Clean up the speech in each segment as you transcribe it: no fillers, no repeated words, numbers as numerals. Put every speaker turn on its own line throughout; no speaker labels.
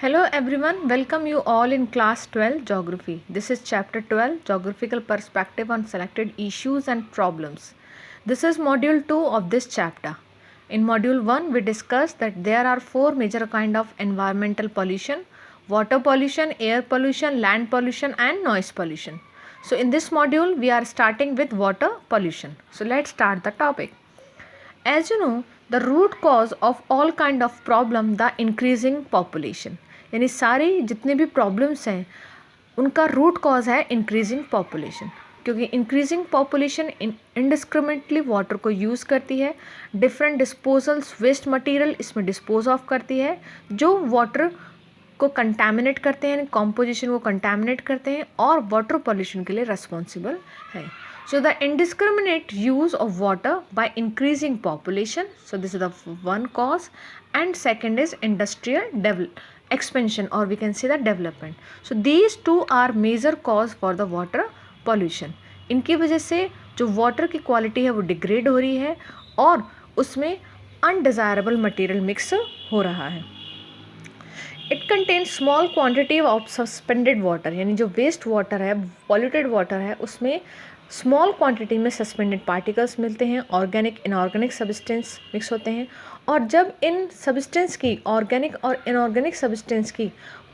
Hello everyone, welcome you all in class 12 geography. This is chapter 12 geographical perspective on selected issues and problems. This is module 2 of this chapter. In module 1 we discussed that there are four major kind of environmental pollution: water pollution, air pollution, land pollution and noise pollution. So in this module we are starting with water pollution. So let's start the topic. As you know, the root cause of all kind of problem the increasing population. यानी सारी जितने भी problems हैं उनका root cause है increasing population, क्योंकि increasing population indiscriminately water को use करती है, डिफरेंट डिस्पोजल्स वेस्ट मटेरियल इसमें डिस्पोज ऑफ करती है जो वाटर को कंटामिनेट करते हैं, कॉम्पोजिशन को कंटामिनेट करते हैं और वाटर पॉल्यूशन के लिए रेस्पॉन्सिबल है. So the indiscriminate use of water by increasing population. So this is the one cause, and second is industrial expansion, or we can say the development. So these two are major cause for the water pollution. इनकी वजह से जो water की quality है वो degrade हो रही है और उसमें undesirable material mix हो रहा है. It contain small quantity of suspended water, यानी जो वेस्ट वाटर है, पॉल्यूटेड वाटर है, उसमें स्मॉल क्वांटिटी में सस्पेंडेड पार्टिकल्स मिलते हैं, ऑर्गेनिक इनऑर्गेनिक सब्सटेंस मिक्स होते हैं. और जब इन सब्सटेंस की, ऑर्गेनिक और इनऑर्गेनिक सब्सटेंस की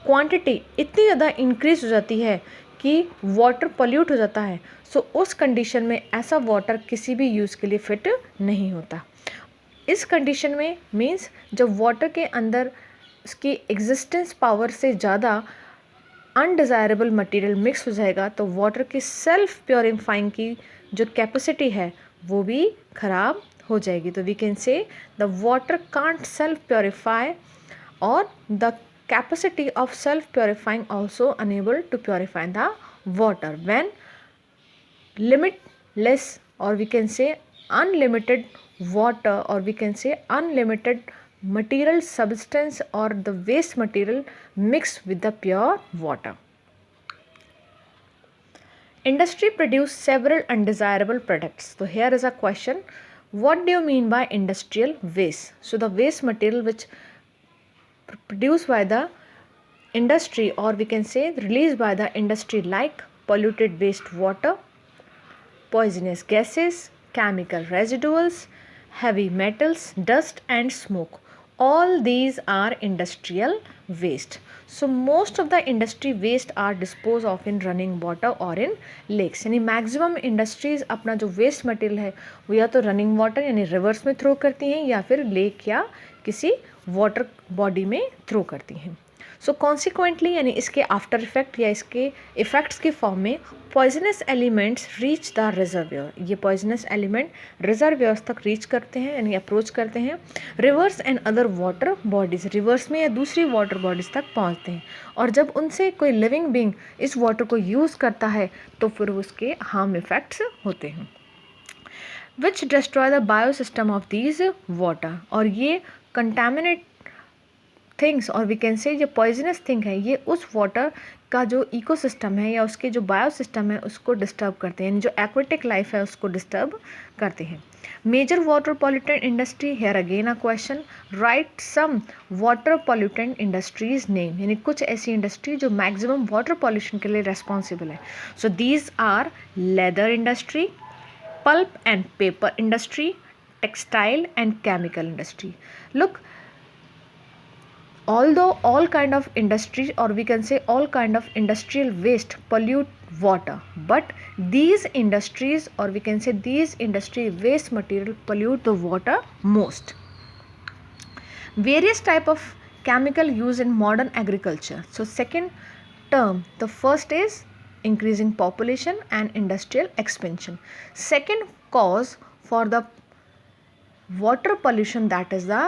क्वांटिटी इतनी ज़्यादा इंक्रीज हो जाती है कि वाटर पॉल्यूट हो जाता है, सो उस कंडीशन में ऐसा वाटर किसी भी यूज़ के लिए फिट नहीं होता. इस कंडीशन में मीन्स जब वाटर के अंदर उसकी एग्जिस्टेंस पावर से ज़्यादा अनडिज़ायरेबल मटेरियल मिक्स हो जाएगा तो वाटर की सेल्फ प्योरीफाइंग की जो कैपेसिटी है वो भी ख़राब हो जाएगी. तो we can say the water can't self purify और the capacity of self purifying also unable to purify the water when limitless, or we can say unlimited water, or we can say unlimited material substance or the waste material mixed with the pure water. Industry produce several undesirable products. So here is a question: what do you mean by industrial waste? So the waste material which produced by the industry, or we can say released by the industry, like polluted waste water, poisonous gases, chemical residuals, heavy metals, dust and smoke. All these are industrial waste. So most of the industry waste are disposed of in running water or in lakes. यानी maximum industries अपना जो waste material है वो या तो running water यानी reverse में throw करती हैं या फिर लेक या किसी वाटर बॉडी में थ्रो करती हैं. सो कॉन्सिक्वेंटली यानी इसके आफ्टर इफेक्ट या इसके इफ़ेक्ट्स के फॉर्म में poisonous elements reach the reservoir. ये पॉइजनस एलिमेंट रिजर्वियर्स तक रीच करते हैं यानी अप्रोच करते हैं. Reverse and other water bodies, reverse में या दूसरी वाटर बॉडीज़ तक पहुंचते हैं और जब उनसे कोई लिविंग बींग इस वाटर को यूज़ करता है तो फिर उसके हार्म इफ़ेक्ट्स होते हैं which destroy the biosystem of these water. और ये कंटामिनेट थिंग्स, और वी कैन से जो पॉइजनस थिंग है ये उस वाटर का जो इकोसिस्टम है या उसके जो बायोसिस्टम है उसको डिस्टर्ब करते हैं, जो एक्वेटिक लाइफ है उसको डिस्टर्ब करते हैं. Major water pollutant industry, here again a question, write some water pollutant industries name, यानी कुछ ऐसी इंडस्ट्री जो मैक्सिमम वाटर पॉल्यूशन के लिए रेस्पॉन्सिबल है. So these are leather industry, pulp and paper industry, textile and chemical industry. Look, although all kind of industry, or we can say all kind of industrial waste pollute water, but these industries, or we can say these industry waste material pollute the water most. Various type of chemical used in modern agriculture. So second term, the first is increasing population and industrial expansion. Second cause for the water pollution, that is the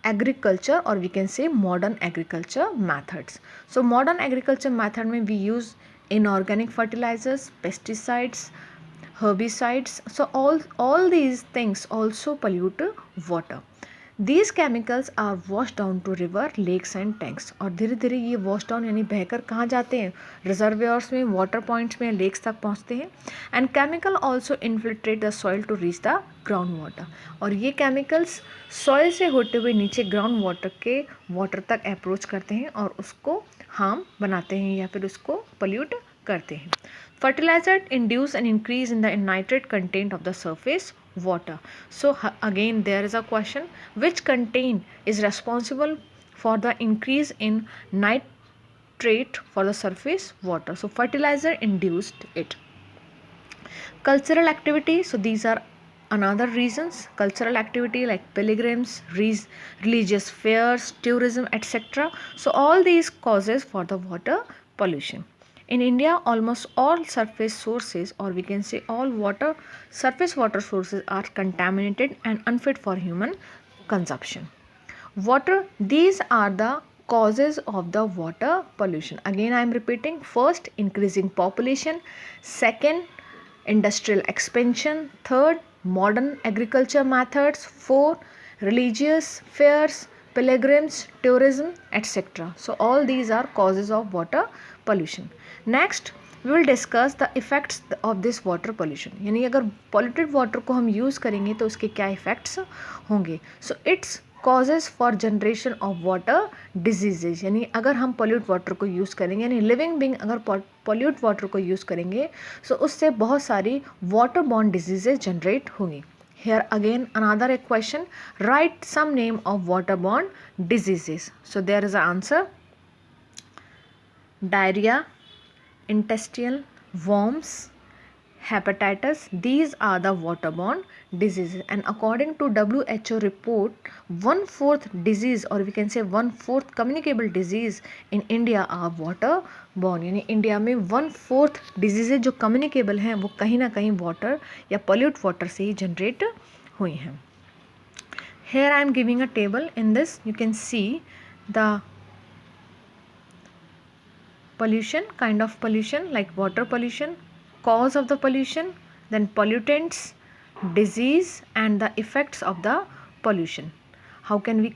agriculture, or we can say modern agriculture methods. So modern agriculture method में we use inorganic fertilizers, pesticides, herbicides. So all these things also pollute water. These chemicals are washed down to river, lakes and tanks. और धीरे धीरे ये wash down यानी बहकर कहाँ जाते हैं, रिजर्वेयर्स में, वाटर पॉइंट्स में, लेक्स तक पहुँचते हैं. And chemical also infiltrate the soil to reach the ground water. और ये केमिकल्स सॉइल से होते हुए नीचे ग्राउंड वाटर के वाटर तक अप्रोच करते हैं और उसको हार्म बनाते हैं या फिर उसको पोल्यूट करते हैं. Fertiliser induce an increase in the nitrate content of the surface water. So again there is a question, which content is responsible for the increase in nitrate for the surface water? So fertilizer induced it. Cultural activity, so these are another reasons. Cultural activity like pilgrims, religious fairs, tourism, etc. So all these causes for the water pollution. In India, almost all surface sources, or we can say all surface water sources, are contaminated and unfit for human consumption. These are the causes of the water pollution. Again I am repeating: first, increasing population; second, industrial expansion; third, modern agriculture methods; fourth, religious fairs, pilgrims, tourism, etc. So all these are causes of water pollution. Next we will discuss the effects of this water pollution. यानी अगर polluted water को हम use करेंगे तो उसके क्या effects होंगे. So its causes for generation of water diseases. यानी अगर हम pollute water को use करेंगे, यानी living being अगर pollute water को use करेंगे so उससे बहुत सारी waterborne diseases generate होंगी. Here again another question, write some name of waterborne diseases. So there is an answer: diarrhea, intestinal worms, hepatitis. These are the waterborne diseases. And according to WHO report, 1/4 disease, or we can say 1/4 communicable disease in India are waterborne. यानी India में 1/4 diseases जो communicable हैं वो कहीं ना कहीं water या pollute water से ही जनरेट हुई हैं. Here I am giving a table. In this you can see the pollution, kind of pollution like water pollution, cause of the pollution, then pollutants, disease, and the effects of the pollution. How can we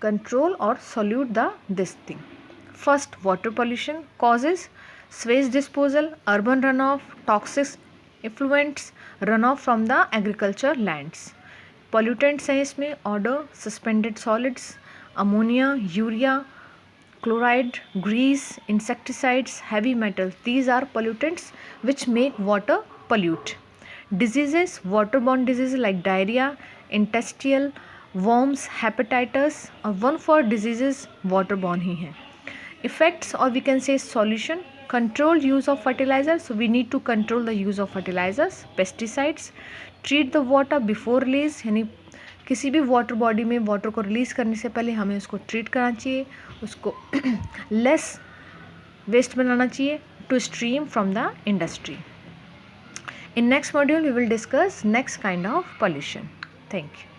control or solute this thing? First, water pollution causes: sewage disposal, urban runoff, toxic effluents, runoff from the agriculture lands. Pollutants हैं इसमें odor, suspended solids, ammonia, urea, chloride, grease, insecticides, heavy metals. These are pollutants which make water pollute. Diseases, waterborne diseases like diarrhea, intestinal worms, hepatitis, और 1/4 diseases waterborne ही हैं. Effects, or we can say solution: controlled use of fertilizers. So we need to control the use of fertilizers. Pesticides, treat the water before release. यानी किसी भी water body में water को release करने से पहले हमें उसको ट्रीट करना चाहिए, उसको लेस वेस्ट बनाना चाहिए to stream from the industry. In next module we will discuss next kind of pollution. Thank you.